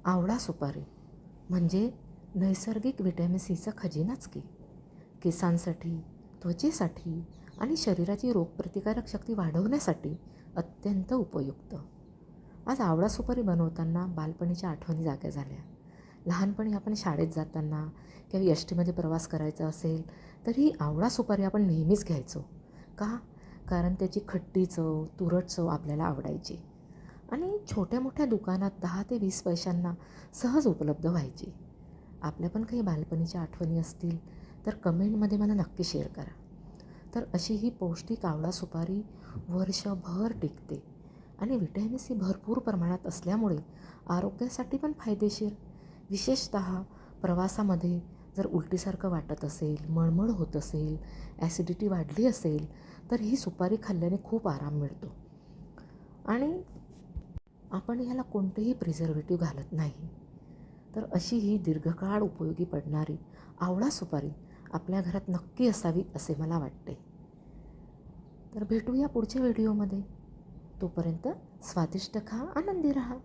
आवळा सुपारी म्हणजे नैसर्गिक व्हिटॅमिन सीचा खजिनाच की. केसांसाठी, त्वचेसाठी आणि शरीराची रोगप्रतिकारक शक्ती वाढवण्यासाठी अत्यंत उपयुक्त. आज आवळा सुपारी बनवताना बालपणीच्या आठवणी जाग्या झाल्या. लहानपणी आपण शाळेत जाताना किंवा एस टीमध्ये प्रवास करायचा असेल तर ही आवळा सुपारी आपण नेहमीच घ्यायचो. का? कारण त्याची खट्टी चव, तुरट चव आपल्याला आवडायची आणि छोट्या मोठ्या दुकानात 10 ते 20 पैशांना सहज उपलब्ध व्हायची. आपल्या पण काही बालपणीच्या आठवणी असतील तर कमेंटमध्ये मला नक्की शेअर करा. तर अशी ही पौष्टिक आवळा सुपारी वर्षभर टिकते आणि व्हिटॅमिन सी भरपूर प्रमाणात असल्यामुळे आरोग्यासाठी पण फायदेशीर. विशेषतः प्रवासामध्ये जर उलटीसारखं वाटत असेल, मळमळ होत असेल, ॲसिडिटी वाढली असेल तर ही सुपारी खाल्ल्याने खूप आराम मिळतो. आणि आपण ह्याला कोणतेही प्रिझर्वेटिव्ह घालत नाही. तर अशी ही दीर्घकाळ उपयोगी पडणारी आवळा सुपारी आपल्या घरात नक्की असावी असे मला वाटते. तर भेटूया पुढच्या व्हिडिओमध्ये. तोपर्यंत स्वादिष्ट खा, आनंदी राहा.